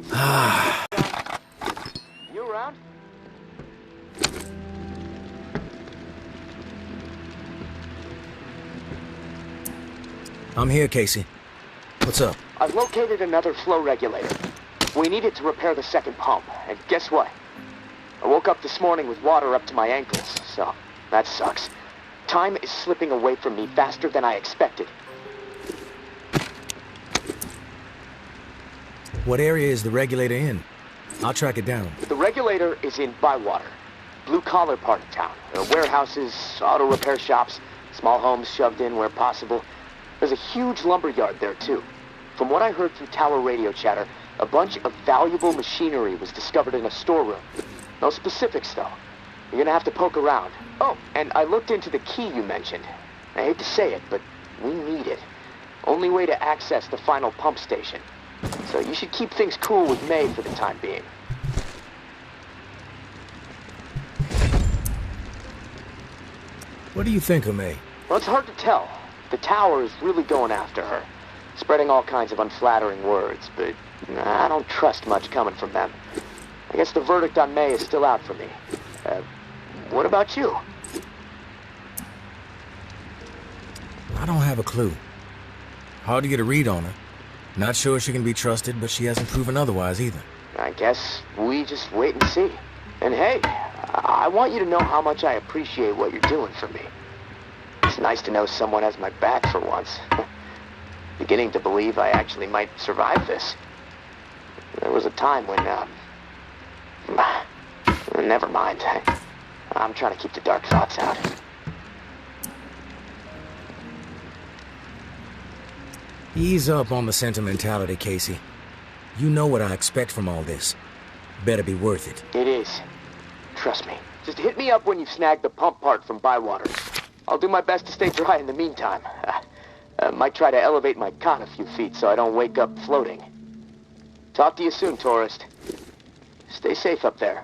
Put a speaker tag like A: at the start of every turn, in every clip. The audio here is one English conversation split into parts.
A: morning. You around?
B: I'm here, Casey. What's up?
A: I've located another flow regulator. We need it to repair the second pump, and guess what? I woke up this morning with water up to my ankles, so that sucks. Time is slipping away from me faster than I expected.
B: What area is the regulator in? I'll track it down.
A: The regulator is in Bywater, blue-collar part of town. There are warehouses, auto repair shops, small homes shoved in where possible. There's a huge lumber yard there, too. From what I heard through tower radio chatter, a bunch of valuable machinery was discovered in a storeroom. No specifics, though. You're gonna have to poke around. Oh, and I looked into the key you mentioned. I hate to say it, but we need it. Only way to access the final pump station. So you should keep things cool with May for the time being.
B: What do you think of May?
A: Well, it's hard to tell. The tower is really going after her, spreading all kinds of unflattering words, but I don't trust much coming from them. I guess the verdict on May is still out for me. What about you?
B: I don't have a clue. Hard to get a read on her. Not sure she can be trusted, but she hasn't proven otherwise either.
A: I guess we just wait and see. And hey, I want you to know how much I appreciate what you're doing for me. It's nice to know someone has my back for once. Beginning to believe I actually might survive this. There was a time when, never mind. I'm trying to keep the dark thoughts out.
B: Ease up on the sentimentality, Casey. You know what I expect from all this. Better be worth it.
A: It is. Trust me. Just hit me up when you've snagged the pump part from Bywater. I'll do my best to stay dry in the meantime. Might try to elevate my cot a few feet so I don't wake up floating. Talk to you soon, tourist. Stay safe up there.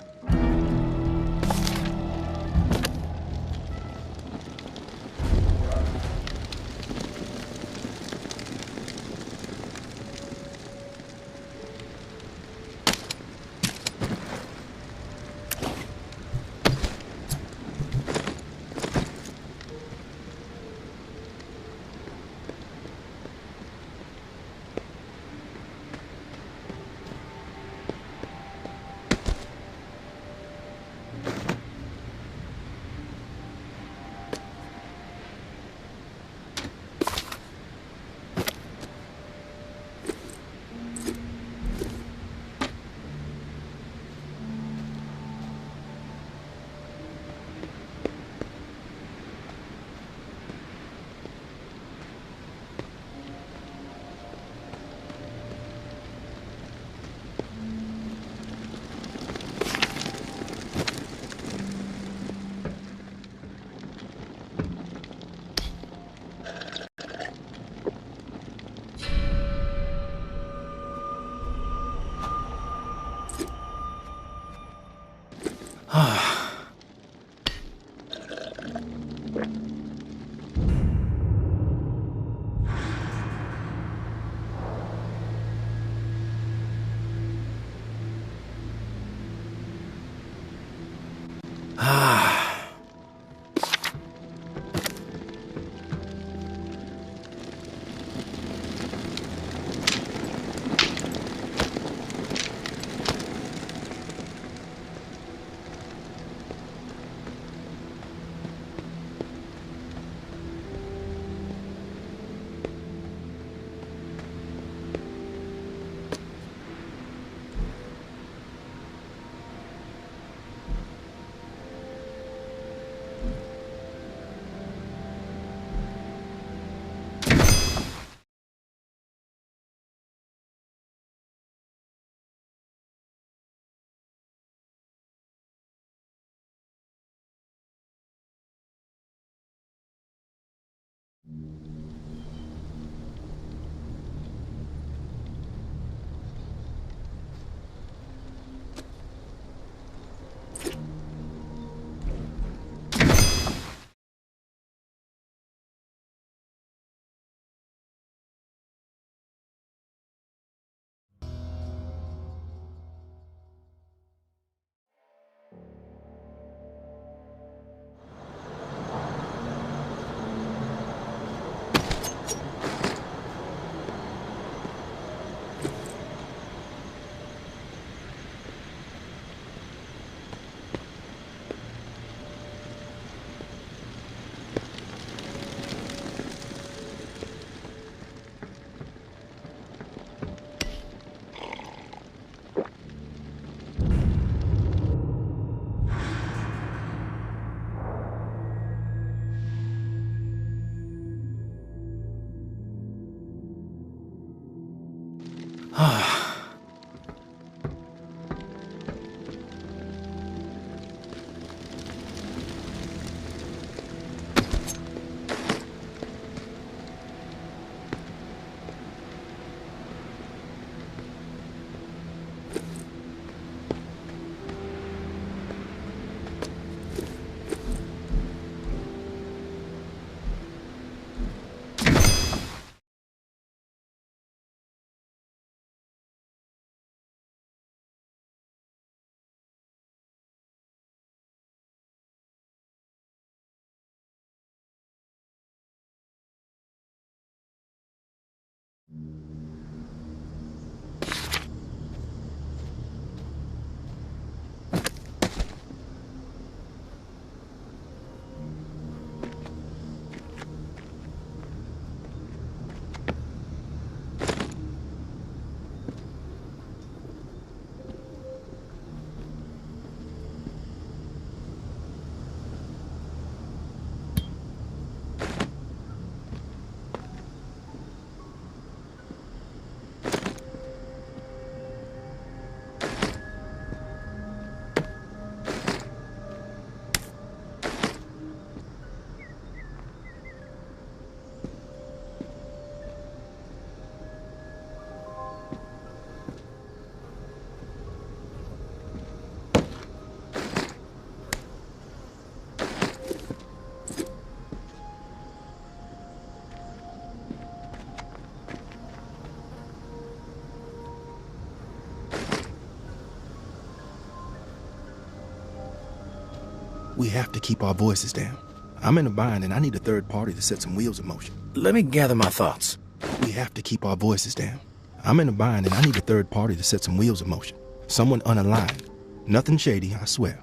C: We have to keep our voices down. I'm in a bind and I need a third party to set some wheels in motion.
B: Let me gather my thoughts.
C: We have to keep our voices down. I'm in a bind and I need a third party to set some wheels in motion. Someone unaligned. Nothing shady, I swear.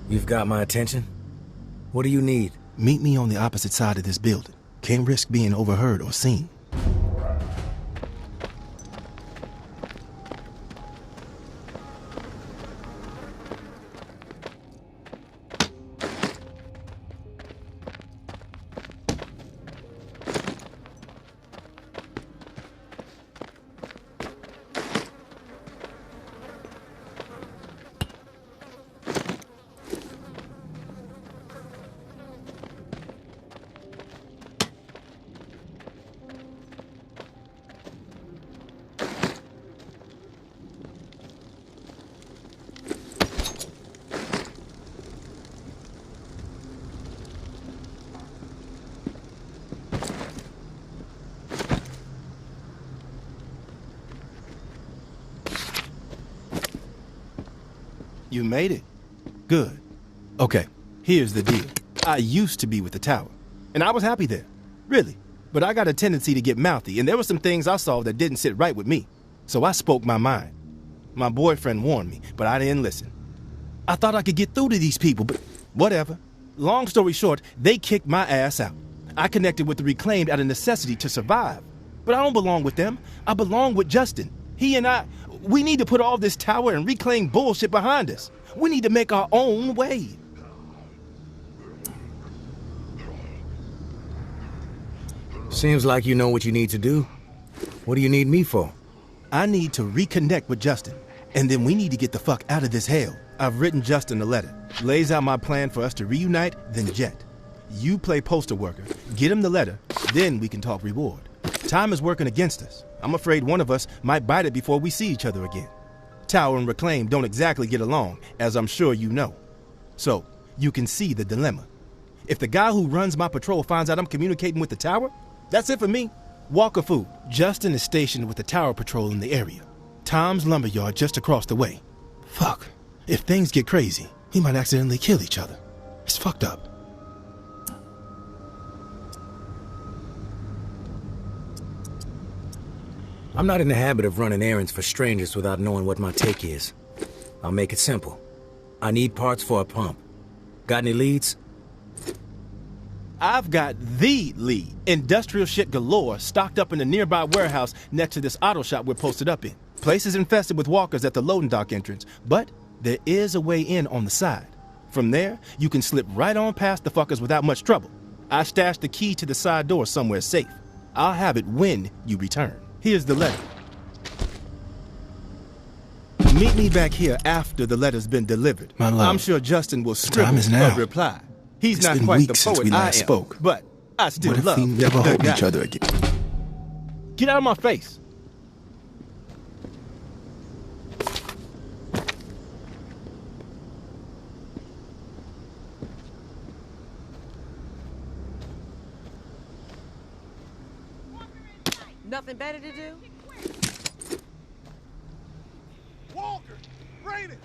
B: You've got my attention. What do you need?
C: Meet me on the opposite side of this building. Can't risk being overheard or seen. You made it. Good. Okay, here's the deal. I used to be with the tower, and I was happy there. Really. But I got a tendency to get mouthy, and there were some things I saw that didn't sit right with me. So I spoke my mind. My boyfriend warned me, but I didn't listen. I thought I could get through to these people, but whatever. Long story short, they kicked my ass out. I connected with the Reclaimed out of necessity to survive. But I don't belong with them. I belong with Justin. He and I, we need to put all this tower and Reclaim bullshit behind us. We need to make our own way.
B: Seems like you know what you need to do. What do you need me for?
C: I need to reconnect with Justin, and then we need to get the fuck out of this hell. I've written Justin a letter. Lays out my plan for us to reunite, then jet. You play postal worker, get him the letter, then we can talk reward. Time is working against us. I'm afraid one of us might bite it before we see each other again. Tower and Reclaim don't exactly get along, as I'm sure you know. So, you can see the dilemma. If the guy who runs my patrol finds out I'm communicating with the tower, that's it for me. Walker food. Justin is stationed with the tower patrol in the area. Tom's lumberyard just across the way. Fuck. If things get crazy, we might accidentally kill each other. It's fucked up.
B: I'm not in the habit of running errands for strangers without knowing what my take is. I'll make it simple. I need parts for a pump. Got any leads?
C: I've got the lead. Industrial shit galore stocked up in the nearby warehouse next to this auto shop we're posted up in. Place is infested with walkers at the loading dock entrance, but there is a way in on the side. From there, you can slip right on past the fuckers without much trouble. I stashed the key to the side door somewhere safe. I'll have it when you return. Here's the letter. Meet me back here after the letter's been delivered.
D: My love,
C: I'm sure Justin will scribble
D: now.
C: a reply. He's
D: It's
C: not
D: been
C: quite the
D: weeks since
C: poet
D: we
C: I
D: last
C: am,
D: spoke.
C: but I still
D: What if
C: love
D: we never
C: the
D: hold
C: guy.
D: each other again?
C: Get out of my face.
E: Nothing better to do?
F: Walker! Brandon!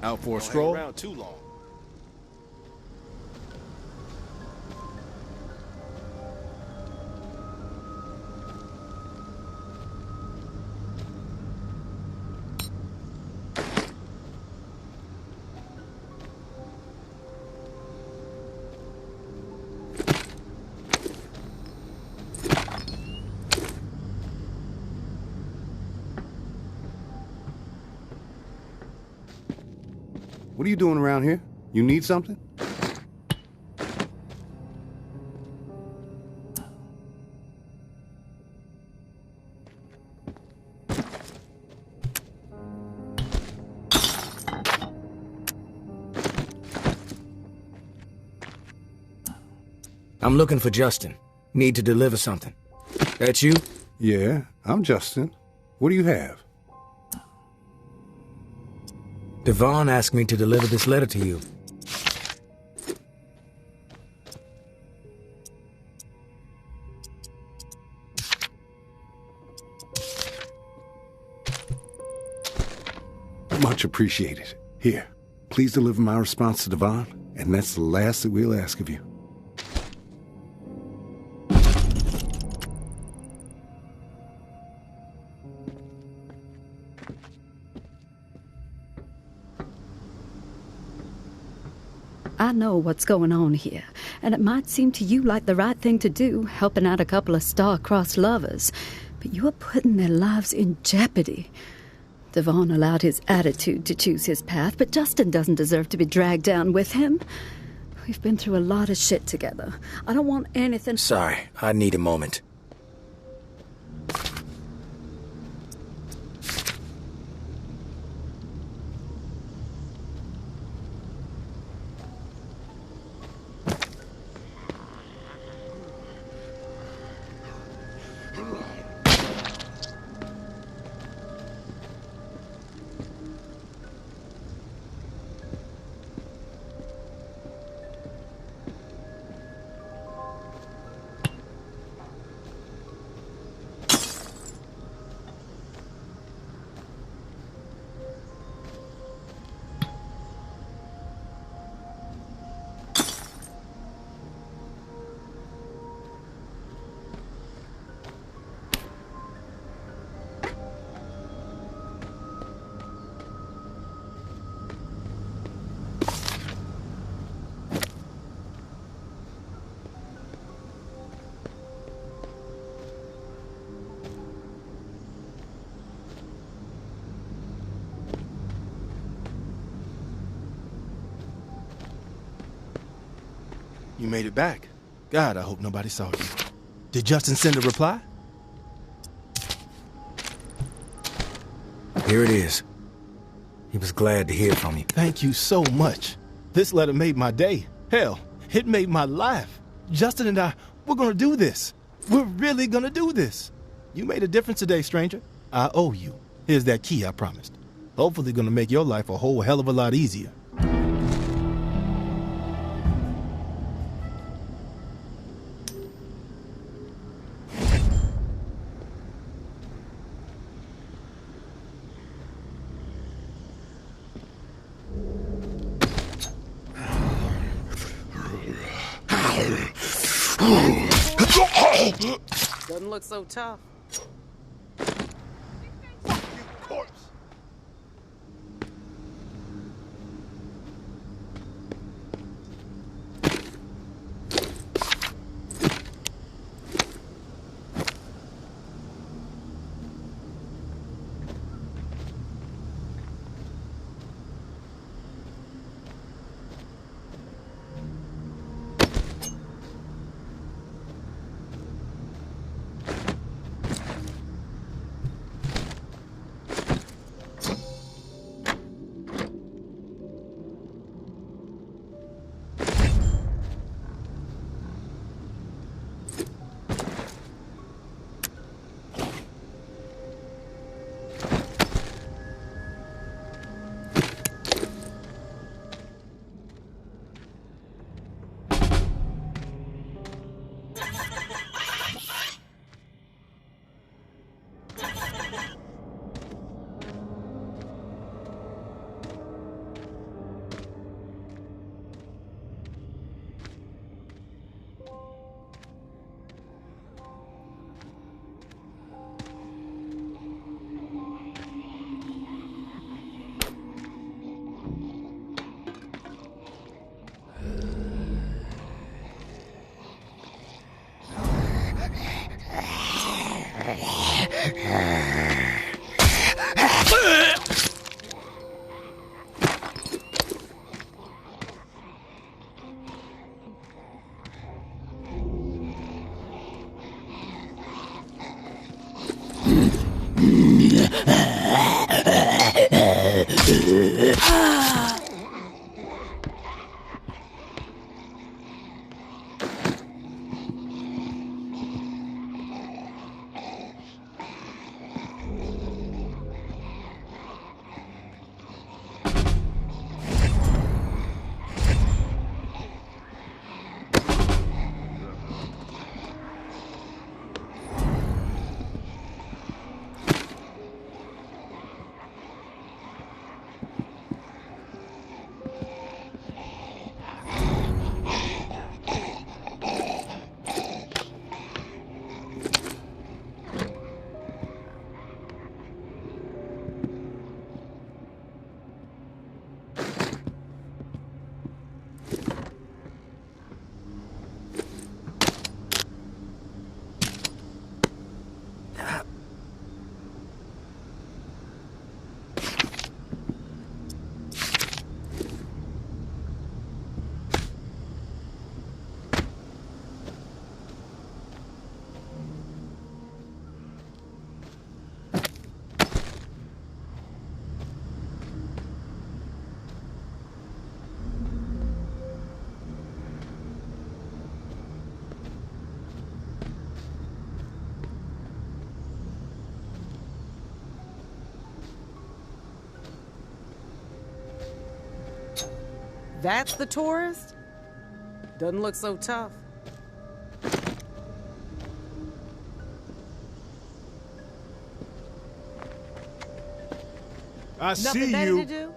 D: Out for a
F: Don't hang
D: stroll?
F: around too long.
E: What are you doing around here? You need something?
B: I'm looking for Justin. Need to deliver something. That you?
E: Yeah, I'm Justin. What do you have?
B: Devon asked me to deliver this letter to you.
E: Much appreciated. Here, please deliver my response to Devon, and that's the last that we'll ask of you.
G: I know what's going on here, and it might seem to you like the right thing to do, helping out a couple of star-crossed lovers, but you're putting their lives in jeopardy. Devon allowed his attitude to choose his path, but Justin doesn't deserve to be dragged down with him. We've been through a lot of shit together. I don't want anything...
B: Sorry, I need a moment.
C: You made it back. God, I hope nobody saw you. Did Justin send a reply?
B: Here it is. He was glad to hear from you.
C: Thank you so much. This letter made my day. Hell, it made my life. Justin and we're gonna do this. We're really gonna do this. You made a difference today, stranger. I owe you. Here's that key I promised. Hopefully gonna make your life a whole hell of a lot easier.
H: Doesn't look so tough.
F: You corpse.
D: That's the tourist? Doesn't look so tough.
C: I
D: Nothing
C: see
D: better
C: you.
D: to do?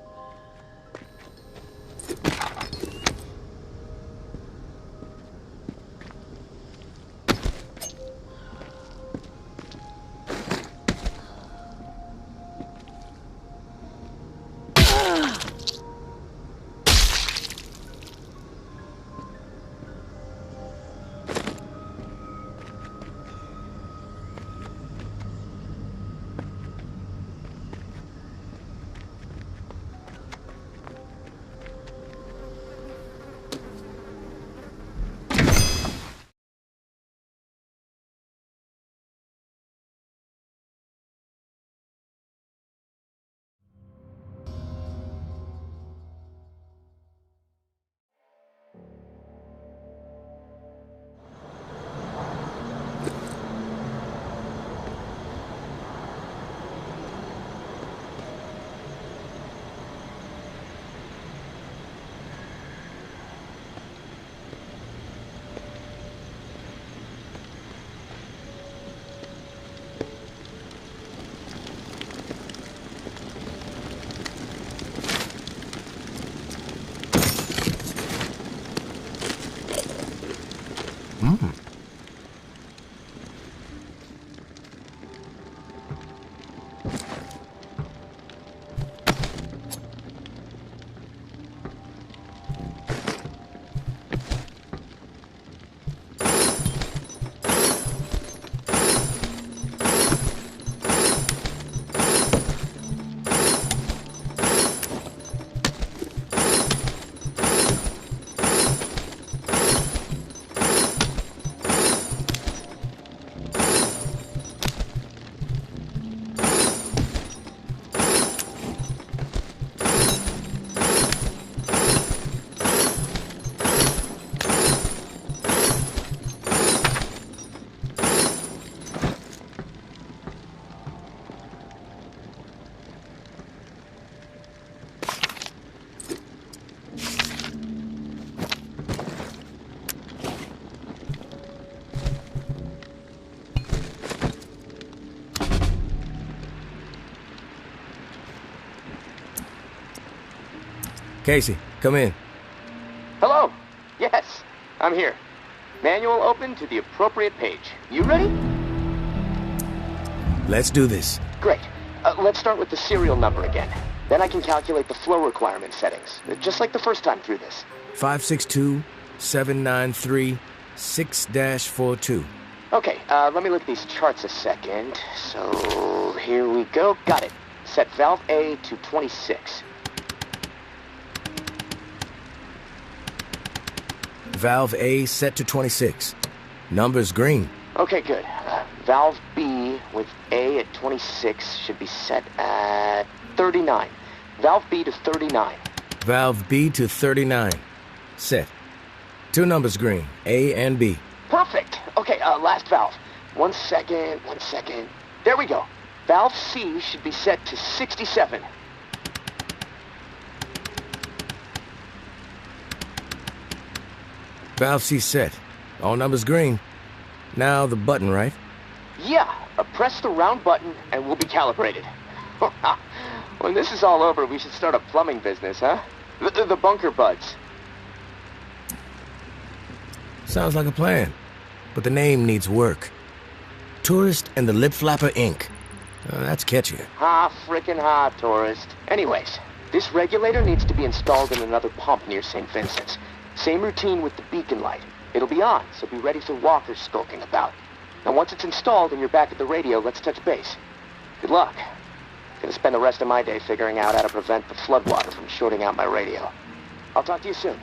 B: Casey, come in.
A: Hello. Yes, I'm here. Manual open to the appropriate page. You ready?
B: Let's do this.
A: Great. Let's start with the serial number again. Then I can calculate the flow requirement settings, just like the first time through this.
B: 562-793-6-42.
A: Okay, let me look at these charts a second. So, here we go. Got it. Set valve A to 26.
B: Valve A set to 26. Number's green.
A: Okay, good. Valve B with A at 26 should be set at 39. Valve B to 39.
B: Valve B to 39. Set. Two numbers green, A and B.
A: Perfect. Okay, last valve. 1 second. There we go. Valve C should be set to 67.
B: Valve C set. All numbers green. Now the button, right?
A: Yeah, press the round button and we'll be calibrated. When this is all over, we should start a plumbing business, huh? The bunker buds.
B: Sounds like a plan. But the name needs work. Tourist and the Lip Flapper Inc. That's catchier.
A: Ha, frickin' ha, tourist. Anyways, this regulator needs to be installed in another pump near St. Vincent's. Same routine with the beacon light. It'll be on, so be ready for walkers skulking about. Now once it's installed and you're back at the radio, let's touch base. Good luck. Gonna spend the rest of my day figuring out how to prevent the floodwater from shorting out my radio. I'll talk to you soon.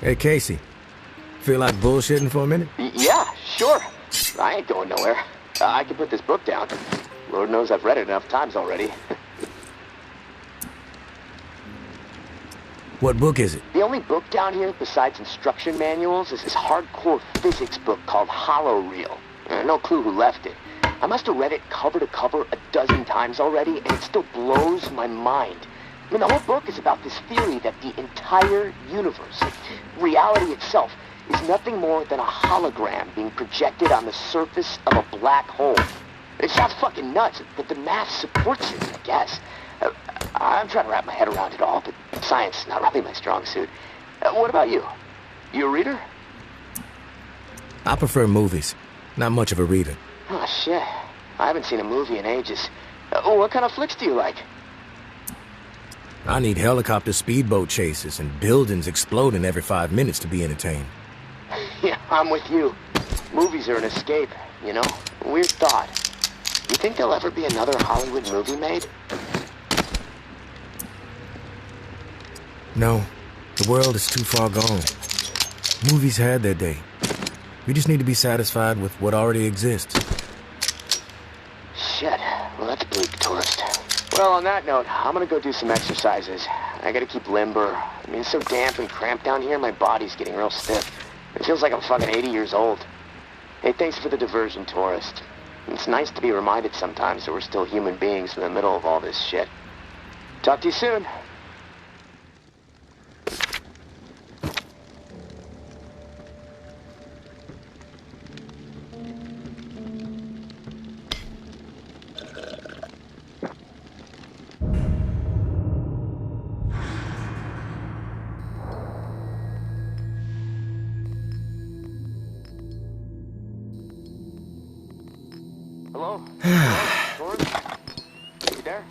B: Hey, Casey. Feel like bullshitting for a minute?
A: Yeah, sure. I ain't going nowhere. I can put this book down. Lord knows I've read it enough times already.
B: What book is it?
A: The only book down here besides instruction manuals is this hardcore physics book called Hollow Reel. No clue who left it. I must have read it cover to cover a dozen times already, and it still blows my mind. I mean, the whole book is about this theory that the entire universe, reality itself, is nothing more than a hologram being projected on the surface of a black hole. It sounds fucking nuts, but the math supports it, I guess. I'm trying to wrap my head around it all, but science is not really my strong suit. What about you? You a reader?
B: I prefer movies. Not much of a reader.
A: Oh, shit. I haven't seen a movie in ages. What kind of flicks do you like?
B: I need helicopter speedboat chases and buildings exploding every 5 minutes to be entertained.
A: Yeah, I'm with you. Movies are an escape, you know? Weird thought. You think there'll ever be another Hollywood movie made?
B: No. The world is too far gone. Movies had their day. We just need to be satisfied with what already exists.
A: Shit. Well, that's bleak, tourist. Well, on that note, I'm gonna go do some exercises. I gotta keep limber. I mean, it's so damp and cramped down here, my body's getting real stiff. It feels like I'm fucking 80 years old. Hey, thanks for the diversion, tourist. It's nice to be reminded sometimes that we're still human beings in the middle of all this shit. Talk to you soon. Hello? Hello? George? You there?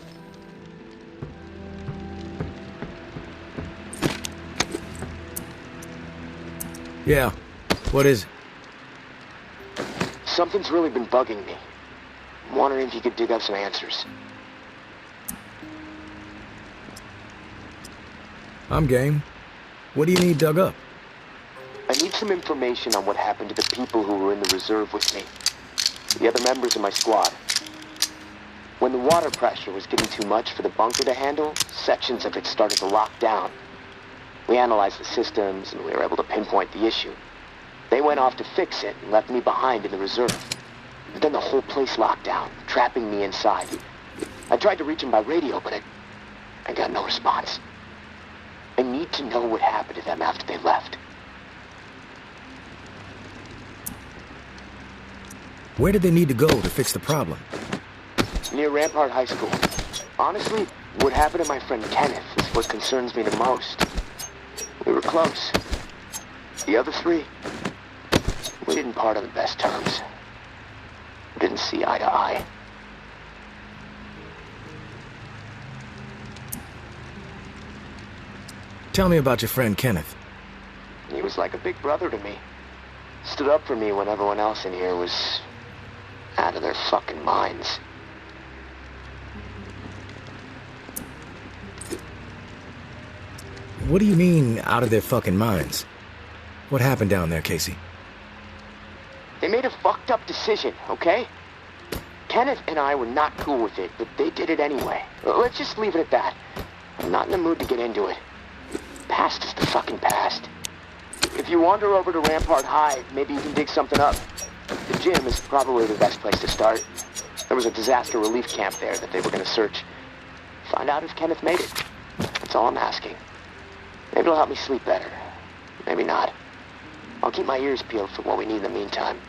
B: Yeah. What is it?
A: Something's really been bugging me. I'm wondering if you could dig up some answers.
B: I'm game. What do you need dug up?
A: I need some information on what happened to the people who were in the reserve with me. The other members of my squad. When the water pressure was getting too much for the bunker to handle, sections of it started to lock down. We analyzed the systems, and we were able to pinpoint the issue. They went off to fix it and left me behind in the reserve. But then the whole place locked down, trapping me inside. I tried to reach them by radio, but I got no response. I need to know what happened to them after they left.
B: Where did they need to go to fix the problem?
A: Near Rampart High School. Honestly, what happened to my friend Kenneth is what concerns me the most. We were close. The other three, we didn't part on the best terms. We didn't see eye to eye.
B: Tell me about your friend Kenneth.
A: He was like a big brother to me. Stood up for me when everyone else in here was out of their fucking minds.
B: What do you mean, out of their fucking minds? What happened down there, Casey?
A: They made a fucked up decision, okay? Kenneth and I were not cool with it, but they did it anyway. Let's just leave it at that. I'm not in the mood to get into it. Past is the fucking past. If you wander over to Rampart High, maybe you can dig something up. The gym is probably the best place to start. There was a disaster relief camp there that they were going to search. Find out if Kenneth made it. That's all I'm asking. Maybe it'll help me sleep better. Maybe not. I'll keep my ears peeled for what we need in the meantime.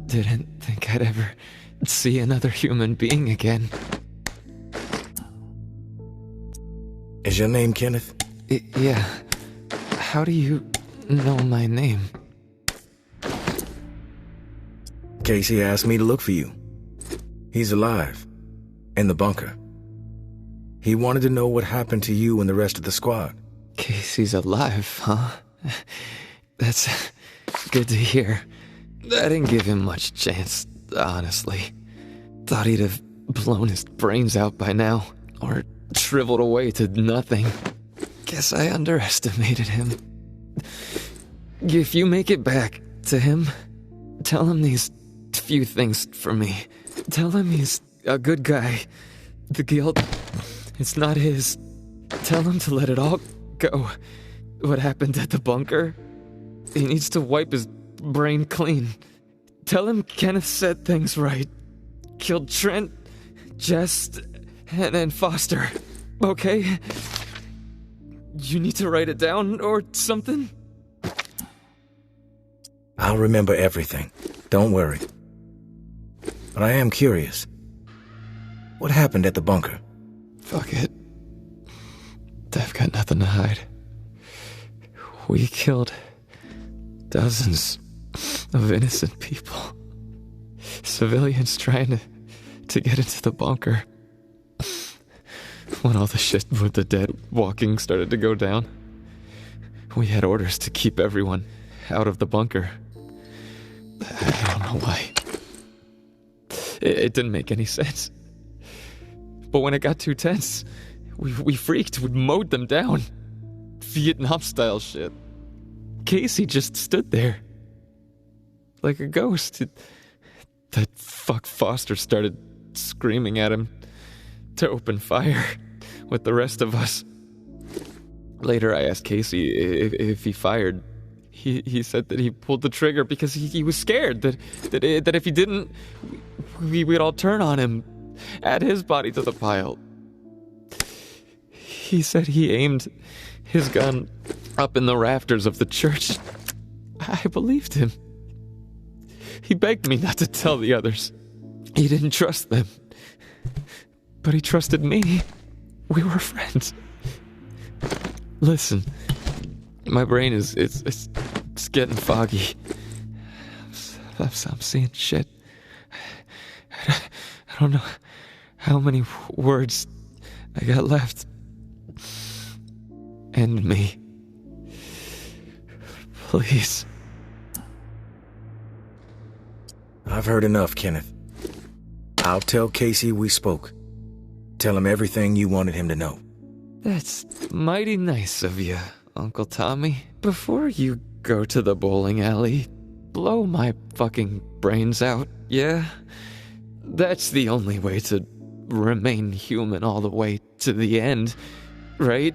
H: Didn't think I'd ever see another human being again.
B: Is your name Kenneth?
H: Yeah. How do you know my name?
B: Casey asked me to look for you. He's alive. In the bunker. He wanted to know what happened to you and the rest of the squad.
H: Casey's alive, huh? That's good to hear. I didn't give him much chance, honestly. Thought he'd have blown his brains out by now, or shriveled away to nothing. Guess I underestimated him. If you make it back to him, tell him these few things for me. Tell him he's a good guy. The guilt, it's not his. Tell him to let it all go. What happened at the bunker? He needs to wipe his brain clean. Tell him Kenneth said things right. Killed Trent, Jess, and Foster. Okay? You need to write it down or something?
B: I'll remember everything. Don't worry. But I am curious. What happened at the bunker?
H: Fuck it. I've got nothing to hide. We killed dozens of innocent people. Civilians trying to get into the bunker. When all the shit with the dead walking started to go down, we had orders to keep everyone out of the bunker. I don't know why. It didn't make any sense. But when it got too tense, we freaked. We mowed them down. Vietnam-style shit. Casey just stood there. Like a ghost. That fuck Foster started screaming at him to open fire with the rest of us. Later I asked Casey if he fired. He said that he pulled the trigger because he was scared that if he didn't, we'd all turn on him, add his body to the pile. He said he aimed his gun up in the rafters of the church. I believed him. He begged me not to tell the others. He didn't trust them. But he trusted me. We were friends. Listen, my brain is getting foggy. I'm seeing shit. don't know how many words I got left. End me. Please.
B: I've heard enough, Kenneth. I'll tell Casey we spoke. Tell him everything you wanted him to know.
H: That's mighty nice of you, Uncle Tommy. Before you go to the bowling alley, blow my fucking brains out, yeah? That's the only way to remain human all the way to the end, right?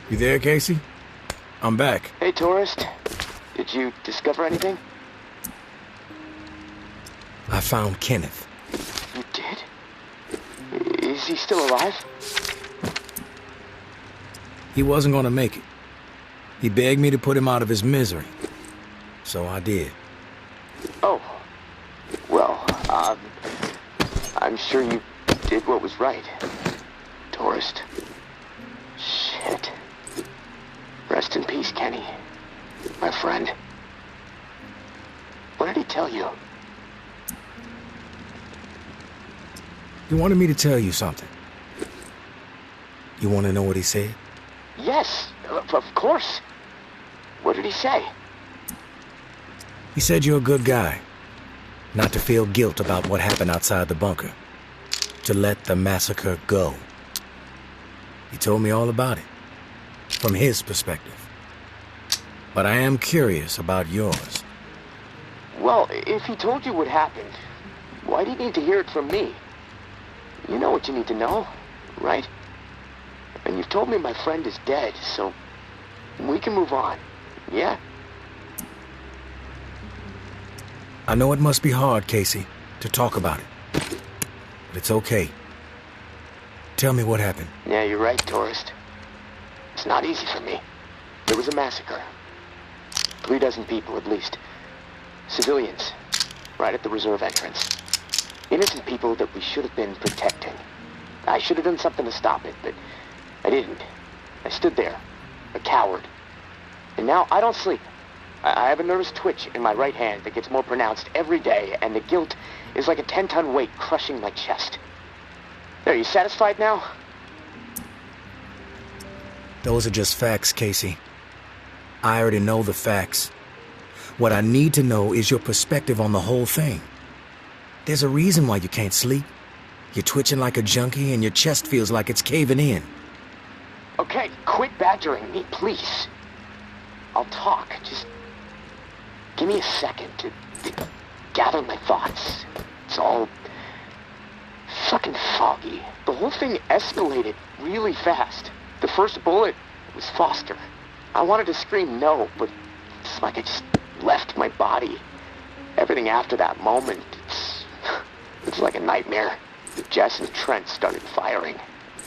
B: You there, Casey? I'm back.
A: Hey, tourist. Did you discover anything?
B: I found Kenneth.
A: You did? Is he still alive?
B: He wasn't gonna make it. He begged me to put him out of his misery. So I did.
A: Oh. Well, I'm sure you did what was right. Tourist. Shit. Rest in peace, Kenny. My friend. What did he tell you?
B: He wanted me to tell you something. You want to know what he said?
A: Yes, of course. What did he say?
B: He said you're a good guy. Not to feel guilt about what happened outside the bunker. To let the massacre go. He told me all about it. From his perspective. But I am curious about yours.
A: Well, if he told you what happened, why do you need to hear it from me? You know what you need to know, right? And you've told me my friend is dead, so we can move on, yeah?
B: I know it must be hard, Casey, to talk about it. But it's okay. Tell me what happened.
A: Yeah, you're right, tourist. It's not easy for me. There was a massacre. 36 people, at least. Civilians. Right at the reserve entrance. Innocent people that we should have been protecting. I should have done something to stop it, but I didn't. I stood there, a coward. And now I don't sleep. I have a nervous twitch in my right hand that gets more pronounced every day, and the guilt is like a 10-ton weight crushing my chest. Are you satisfied now?
B: Those are just facts, Casey. I already know the facts. What I need to know is your perspective on the whole thing. There's a reason why you can't sleep. You're twitching like a junkie and your chest feels like it's caving in.
A: Okay, quit badgering me, please. I'll talk. Just give me a second to gather my thoughts. It's all fucking foggy. The whole thing escalated really fast. The first bullet was Foster. I wanted to scream no, but it's like I just left my body. Everything after that moment, it's like a nightmare. Jess and Trent started firing.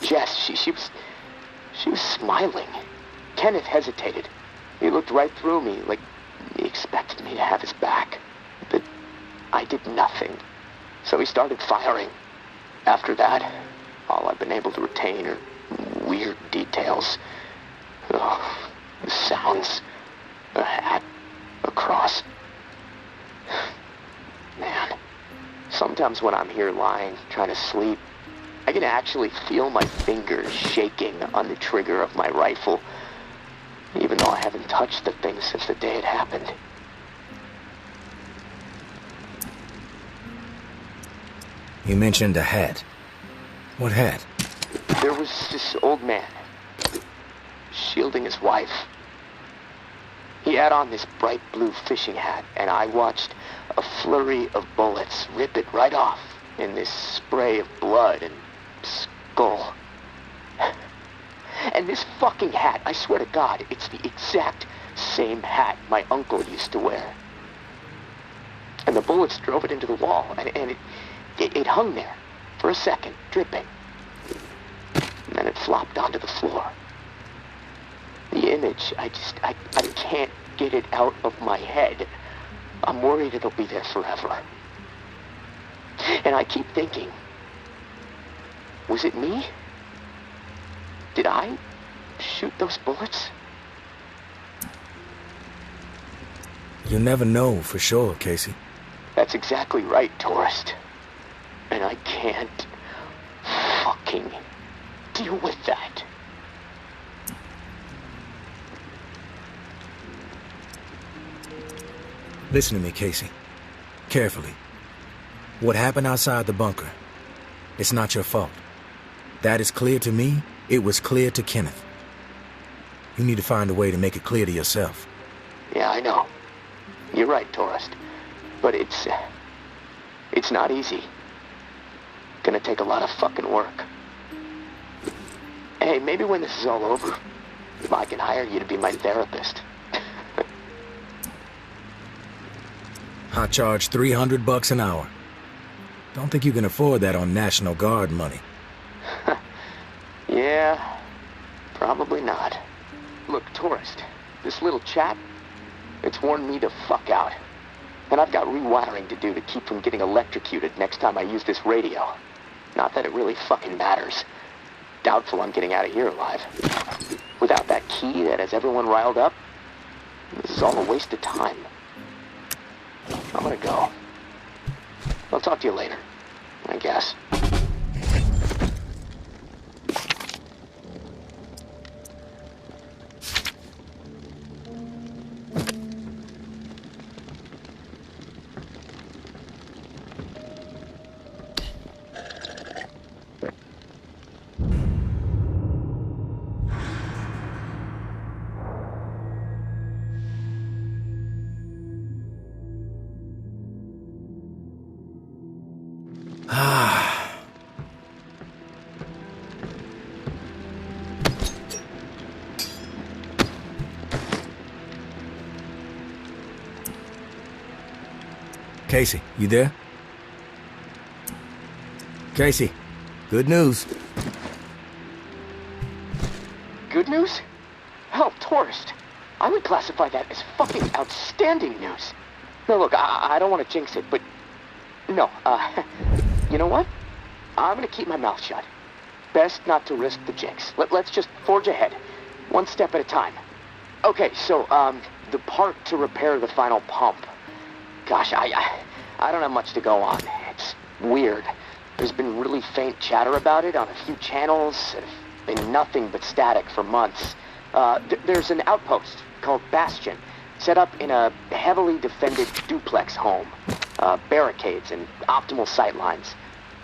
A: Jess, she was smiling. Kenneth hesitated. He looked right through me, like he expected me to have his back. But I did nothing. So he started firing. After that, all I've been able to retain are weird details. Oh, the sounds. A hat. A cross. Man. Sometimes when I'm here lying, trying to sleep, I can actually feel my fingers shaking on the trigger of my rifle, even though I haven't touched the thing since the day it happened.
B: You mentioned a hat. What hat?
A: There was this old man, shielding his wife. He had on this bright blue fishing hat, and I watched a flurry of bullets rip it right off in this spray of blood and skull. And this fucking hat, I swear to God, it's the exact same hat my uncle used to wear. And the bullets drove it into the wall, and it hung there for a second, dripping. And then it flopped onto the floor. The image, I can't get it out of my head. I'm worried it'll be there forever. And I keep thinking, was it me? Did I shoot those bullets?
B: You'll never know for sure, Casey.
A: That's exactly right, tourist. And I can't fucking deal with that.
B: Listen to me, Casey. Carefully. What happened outside the bunker, it's not your fault. That is clear to me. It was clear to Kenneth. You need to find a way to make it clear to yourself.
A: Yeah, I know. You're right, tourist. But it's not easy. Gonna take a lot of fucking work. Hey, maybe when this is all over, I can hire you to be my therapist.
B: I charge $300 an hour. Don't think you can afford that on National Guard money.
A: Yeah, probably not. Look, tourist, this little chat, it's worn me the fuck out. And I've got rewiring to do to keep from getting electrocuted next time I use this radio. Not that it really fucking matters. Doubtful I'm getting out of here alive. Without that key that has everyone riled up, this is all a waste of time. I'm gonna go. I'll talk to you later, I guess.
B: Casey, you there? Casey, good news.
A: Good news? Hell, tourist. I would classify that as fucking outstanding news. No, look, I don't want to jinx it, but... No, you know what? I'm gonna keep my mouth shut. Best not to risk the jinx. Let's just forge ahead. One step at a time. Okay, so, the part to repair the final pump. Gosh, I don't have much to go on. It's weird. There's been really faint chatter about it on a few channels. It's been nothing but static for months. There's an outpost called Bastion, set up in a heavily defended duplex home. Barricades and optimal sightlines.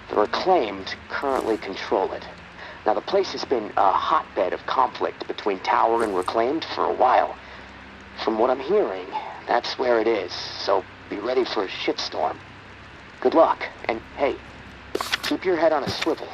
A: The Reclaimed currently control it. Now, the place has been a hotbed of conflict between Tower and Reclaimed for a while. From what I'm hearing, that's where it is, so be ready for a shitstorm. Good luck, and hey, keep your head on a swivel.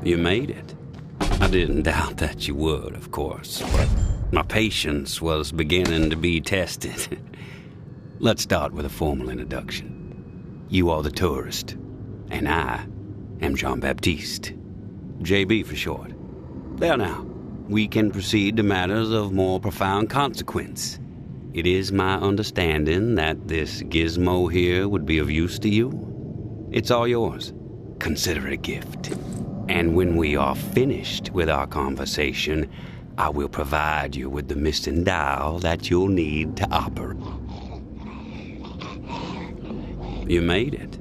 I: You made it. I didn't doubt that you would, of course, but my patience was beginning to be tested. Let's start with a formal introduction. You are the tourist, and I am Jean-Baptiste. JB for short. There now, we can proceed to matters of more profound consequence. It is my understanding that this gizmo here would be of use to you. It's all yours. Consider it a gift. And when we are finished with our conversation, I will provide you with the missing dial that you'll need to operate. You made it.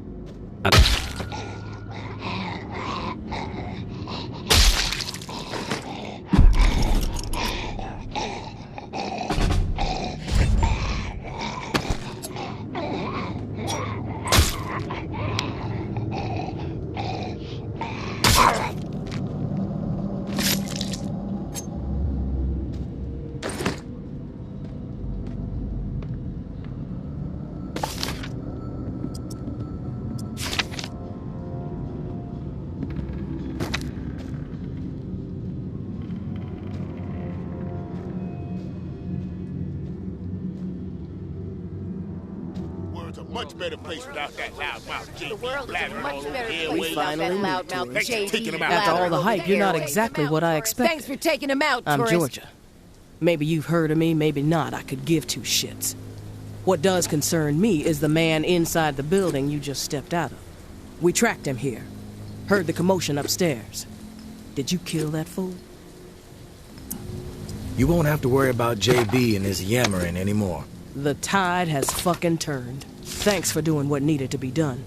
F: Much better place without that loudmouth JB.
J: The world is a much better place
D: We
J: without that
D: finally meet,
J: loudmouth
D: Tourist.
F: Thanks for taking
J: JB.
F: him out.
D: After all the hype, you're not
J: Airways.
D: exactly what I expected.
J: Thanks for taking him out,
D: I'm
J: tourist.
D: Georgia. Maybe you've heard of me, maybe not. I could give two shits. What does concern me is the man inside the building you just stepped out of. We tracked him here. Heard the commotion upstairs. Did you kill that fool?
B: You won't have to worry about JB and his yammering anymore.
D: The tide has fucking turned. Thanks for doing what needed to be done.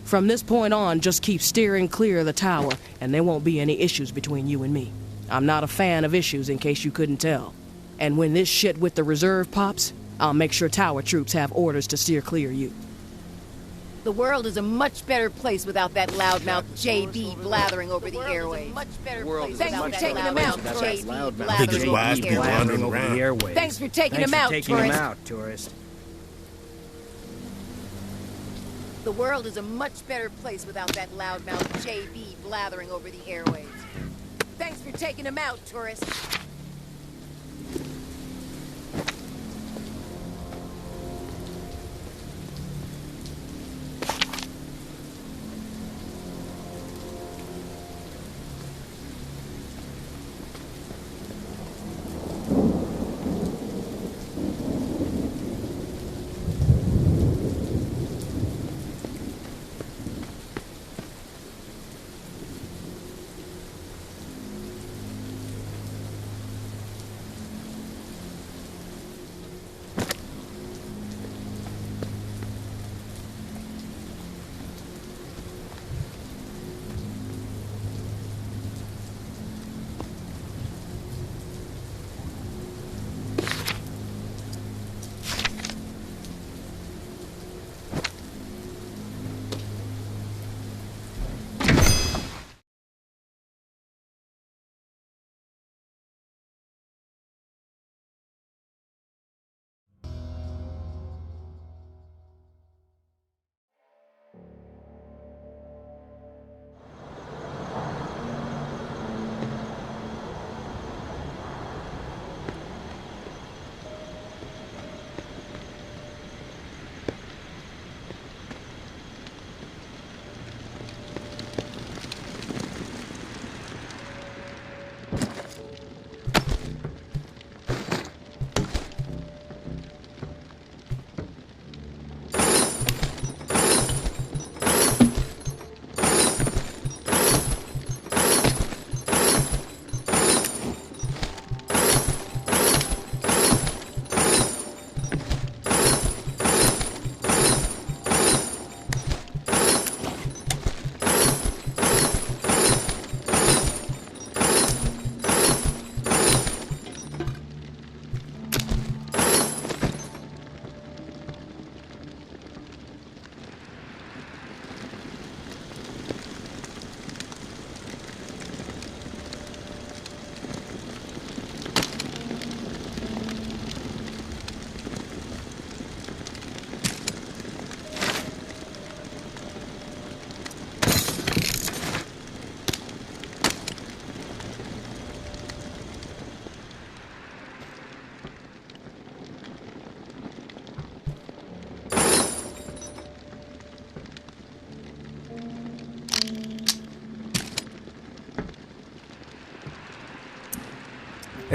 D: From this point on, just keep steering clear of the tower, and there won't be any issues between you and me. I'm not a fan of issues, in case you couldn't tell. And when this shit with the reserve pops, I'll make sure tower troops have orders to steer clear of you.
J: The world is a much better place without that loudmouth JB blathering over the airwaves. Thanks for taking him out, JB
F: Biggest wise
J: blathering
F: people
J: over
F: wandering
J: the
F: around.
J: airwaves. Thanks for taking him out, tourist. The world is a much better place without that loudmouth JB blathering over the airwaves. Thanks for taking him out, tourist.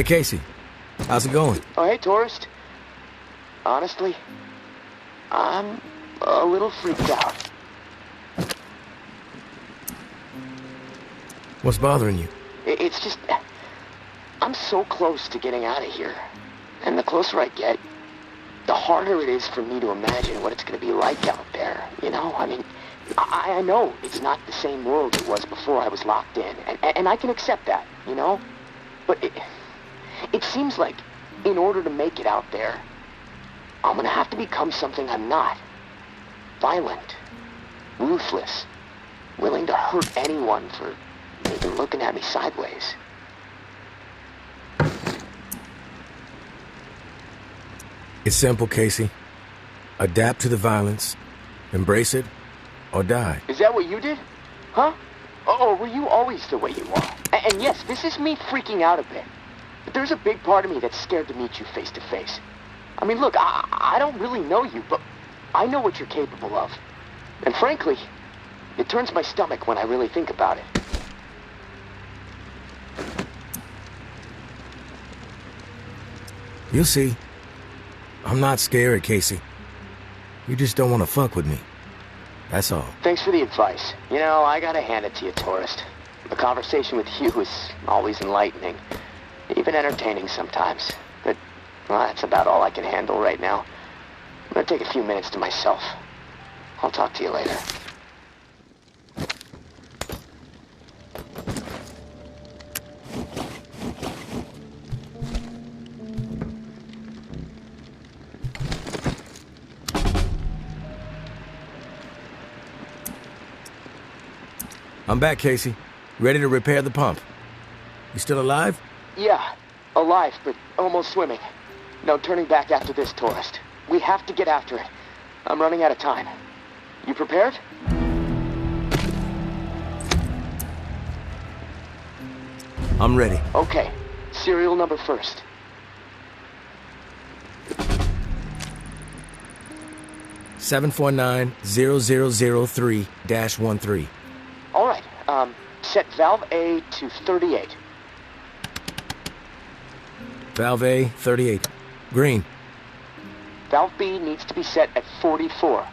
B: Hey, Casey. How's it going?
A: Oh, hey, tourist. Honestly, I'm a little freaked out.
B: What's bothering you?
A: It's just... I'm I'm so close to getting out of here. And the closer I get, the harder it is for me to imagine what it's going to be like out there, you know? I mean, I know it's not the same world it was before I was locked in, and I can accept that, you know? But it seems like in order to make it out there, I'm going to have to become something I'm not. Violent, ruthless, willing to hurt anyone for even looking at me sideways.
B: It's simple, Casey. Adapt to the violence, embrace it, or die.
A: Is that what you did? Huh? Or were you always the way you are? And yes, this is me freaking out a bit. But there's a big part of me that's scared to meet you face to face. I mean, look, I don't really know you, but I know what you're capable of. And frankly, it turns my stomach when I really think about it.
B: You'll see. I'm not scared, Casey. You just don't want to fuck with me. That's all.
A: Thanks for the advice. You know, I gotta hand it to you, tourist. A conversation with you is always enlightening. Even entertaining sometimes. But, well, that's about all I can handle right now. I'm gonna take a few minutes to myself. I'll talk to you later.
B: I'm back, Casey. Ready to repair the pump. You still alive?
A: Yeah, alive, but almost swimming. No turning back after this, tourist. We have to get after it. I'm running out of time. You prepared?
B: I'm ready.
A: Okay. Serial number first.
B: (749-0003-13).
A: All right. Set valve A to 38.
B: Valve A, 38. Green.
A: Valve B needs to be set at 44.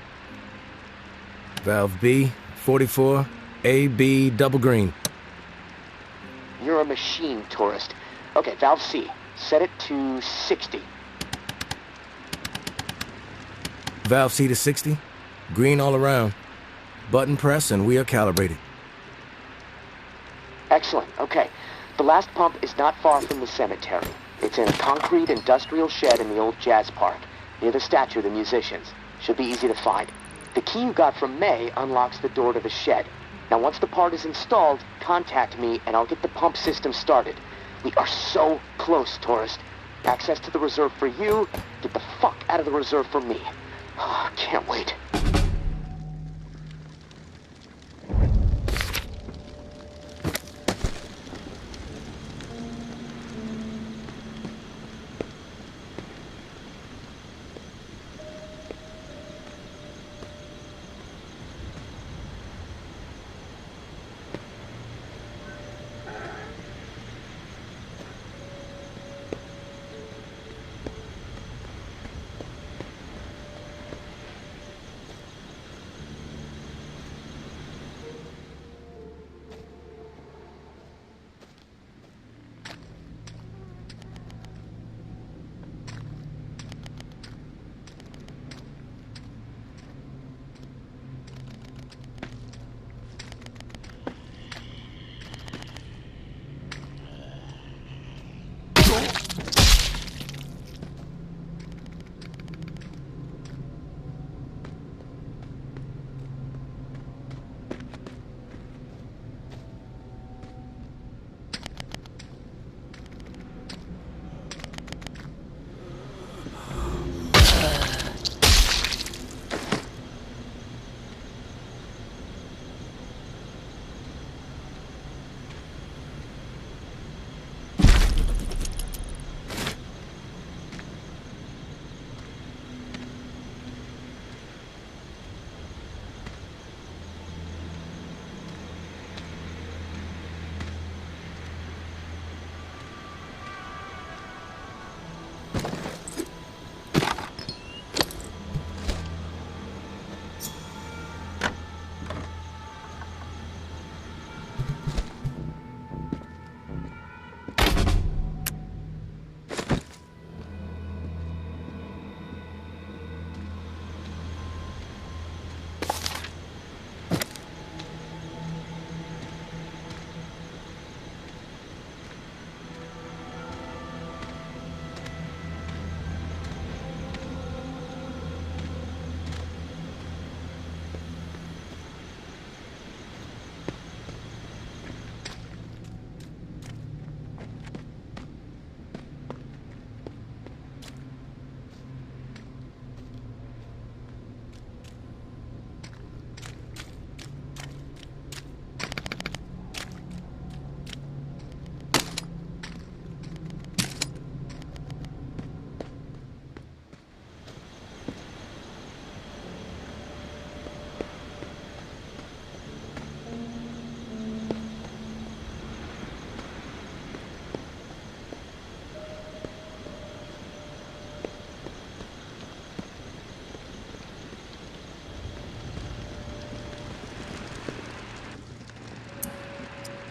B: Valve B, 44. A, B, double green.
A: You're a machine, tourist. Okay, valve C. Set it to 60.
B: Valve C to 60. Green all around. Button press and we are calibrated.
A: Excellent. Okay. The last pump is not far from the cemetery. It's in a concrete industrial shed in the old jazz park, near the statue of the musicians. Should be easy to find. The key you got from May unlocks the door to the shed. Now, once the part is installed, contact me and I'll get the pump system started. We are so close, tourist. Access to the reserve for you. Get the fuck out of the reserve for me. Can't wait.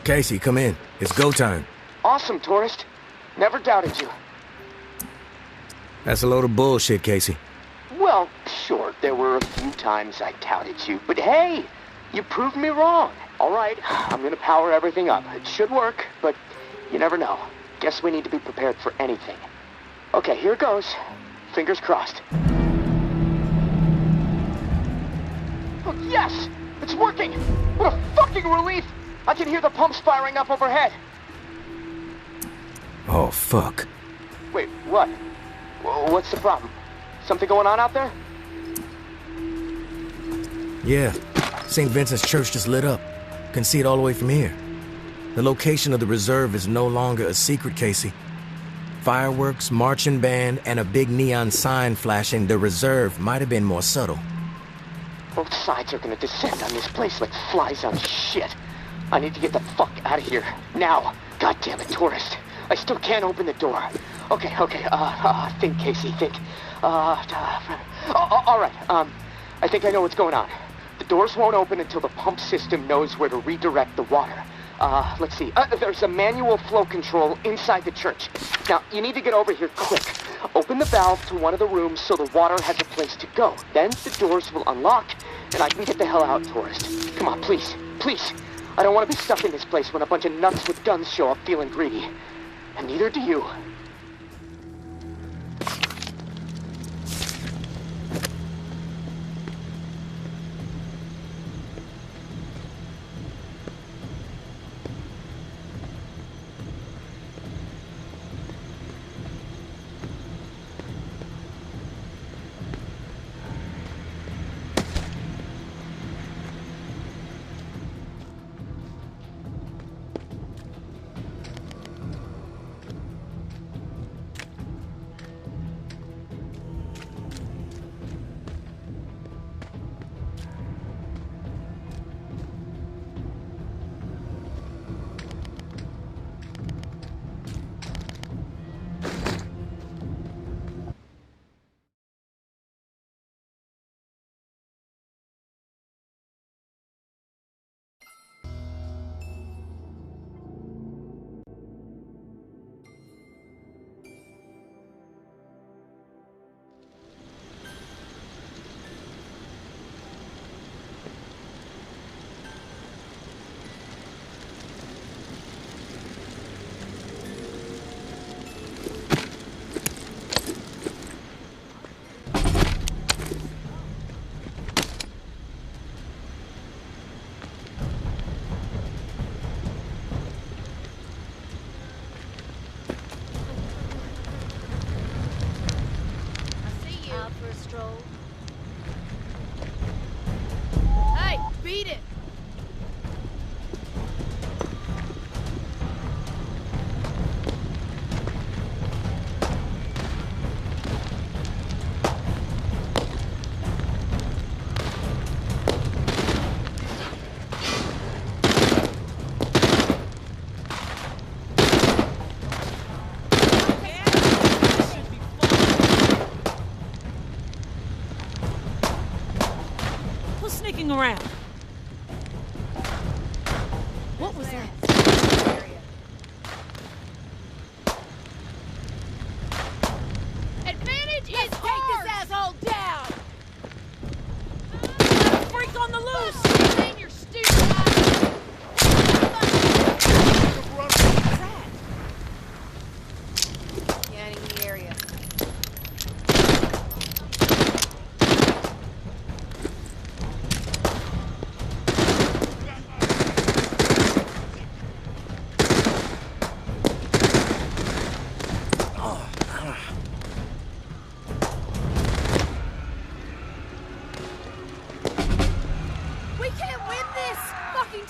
B: Casey, come in. It's go time.
A: Awesome, tourist. Never doubted you.
B: That's a load of bullshit, Casey.
A: Well, sure, there were a few times I doubted you, but hey, you proved me wrong. All right, I'm gonna power everything up. It should work, but you never know. Guess we need to be prepared for anything. Okay, here goes. Fingers crossed. Oh, yes! It's working! What a fucking relief! I can hear the pumps firing up overhead.
B: Oh, fuck.
A: Wait, what? What's the problem? Something going on out there?
B: Yeah. St. Vincent's Church just lit up. Can see it all the way from here. The location of the reserve is no longer a secret, Casey. Fireworks, marching band, and a big neon sign flashing the reserve might have been more subtle.
A: Both sides are gonna descend on this place like flies on shit. I need to get the fuck out of here. Now. God damn it, tourist. I still can't open the door. Okay, think, Casey, think. All right, I think I know what's going on. The doors won't open until the pump system knows where to redirect the water. Let's see. There's a manual flow control inside the church. Now, you need to get over here quick. Open the valve to one of the rooms so the water has a place to go. Then the doors will unlock, and I can get the hell out, tourist. Come on, please, please. I don't want to be stuck in this place when a bunch of nuts with guns show up feeling greedy. And neither do you.
J: Hey, beat it!
K: Sneaking around.
J: What was that? Advantage is ours! Take this asshole down!
K: Freak on the loose!
J: Maintain your stupid eyes! Scanning the area.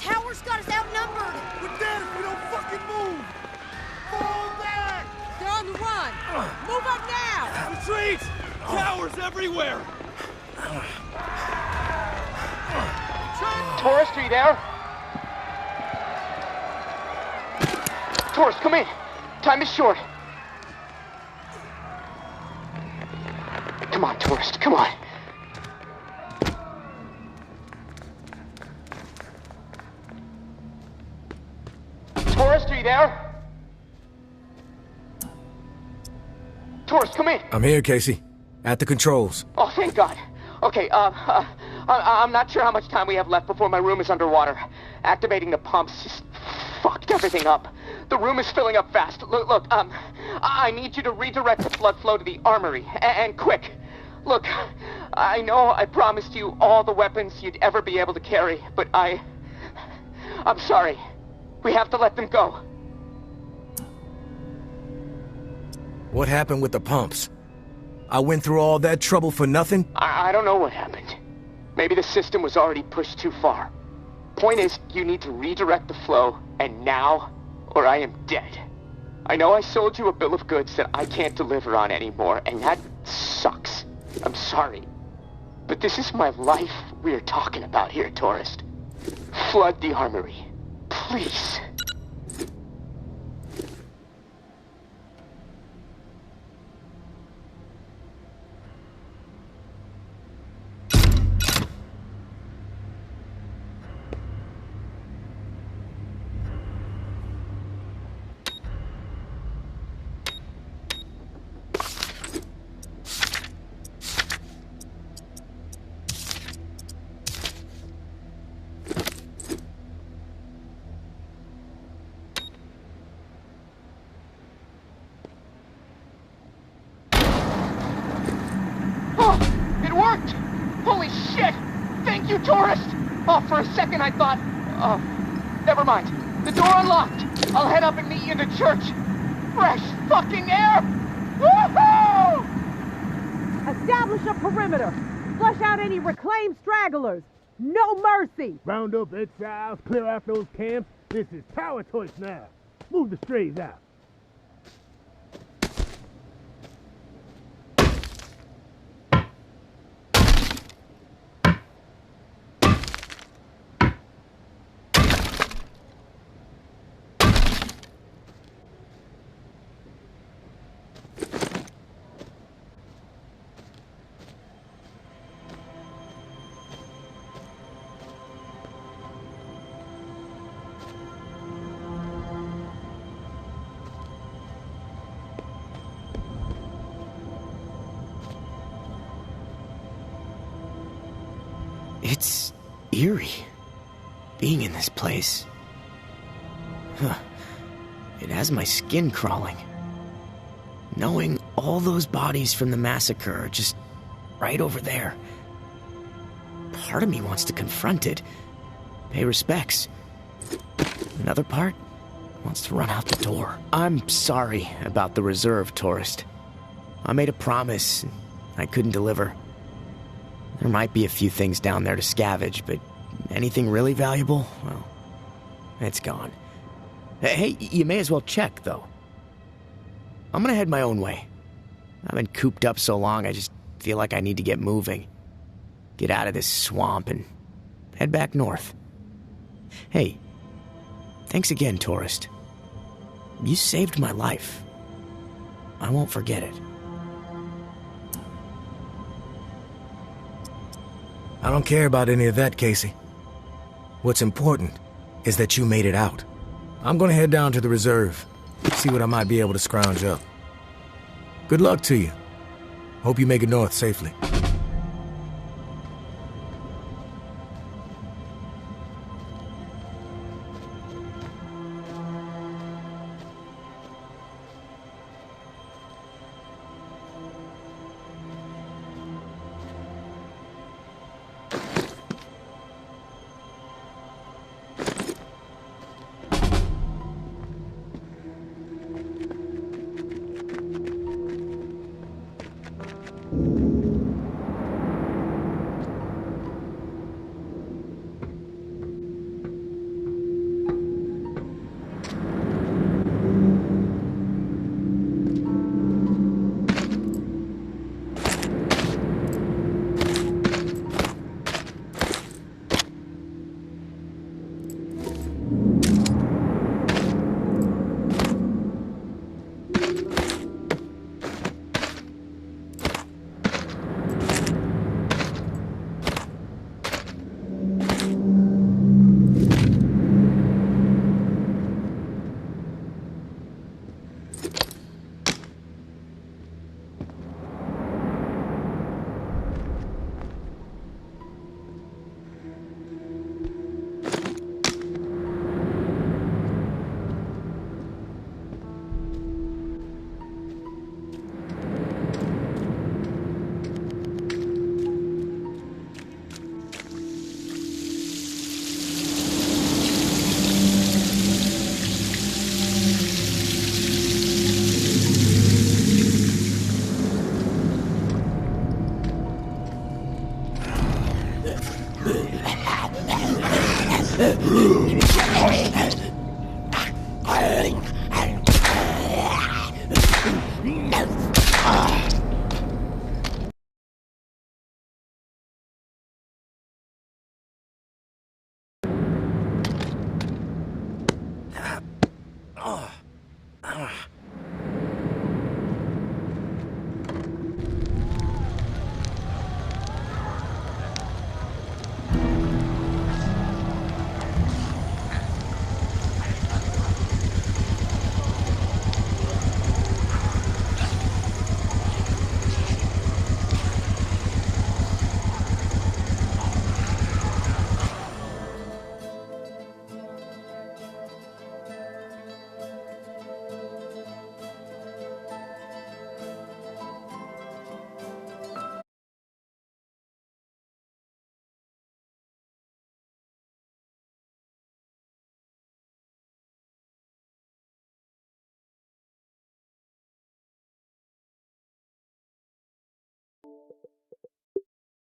F: Tower's got us outnumbered! We're dead if we don't fucking move! Fall back!
K: They're on the run! Move up now!
F: Retreat! Towers everywhere!
A: Tourist, are you there? Tourist, come in. Time is short. Come on, tourist, come on. Tourist, are you there? Tourist, come in.
B: I'm here, Casey. At the controls.
A: Oh, thank God. Okay, I'm not sure how much time we have left before my room is underwater. Activating the pumps just fucked everything up. The room is filling up fast. Look, I need you to redirect the blood flow to the armory, and quick. Look, I know I promised you all the weapons you'd ever be able to carry, but I'm sorry. We have to let them go.
B: What happened with the pumps? I went through all that trouble for nothing?
A: I don't know what happened. Maybe the system was already pushed too far. Point is, you need to redirect the flow, and now, or I am dead. I know I sold you a bill of goods that I can't deliver on anymore, and that sucks. I'm sorry. But this is my life we're talking about here, tourist. Flood the armory. Please. Holy shit! Thank you, tourist! Oh, for a second I thought... Oh, never mind. The door unlocked. I'll head up and meet you in the church. Fresh fucking air! Woohoo!
K: Establish a perimeter. Flush out any reclaimed stragglers. No mercy.
L: Round up exiles, clear out those camps. This is Tower Choice now. Move the strays out.
M: It's eerie, being in this place. Huh. It has my skin crawling. Knowing all those bodies from the massacre are just right over there. Part of me wants to confront it, pay respects. Another part wants to run out the door. I'm sorry about the reserve, tourist. I made a promise, and I couldn't deliver. There might be a few things down there to scavenge, but anything really valuable, well, it's gone. Hey, you may as well check, though. I'm gonna head my own way. I've been cooped up so long, I just feel like I need to get moving. Get out of this swamp and head back north. Hey, thanks again, tourist. You saved my life. I won't forget it.
B: I don't care about any of that, Casey. What's important is that you made it out. I'm gonna head down to the reserve, see what I might be able to scrounge up. Good luck to you. Hope you make it north safely. Ah.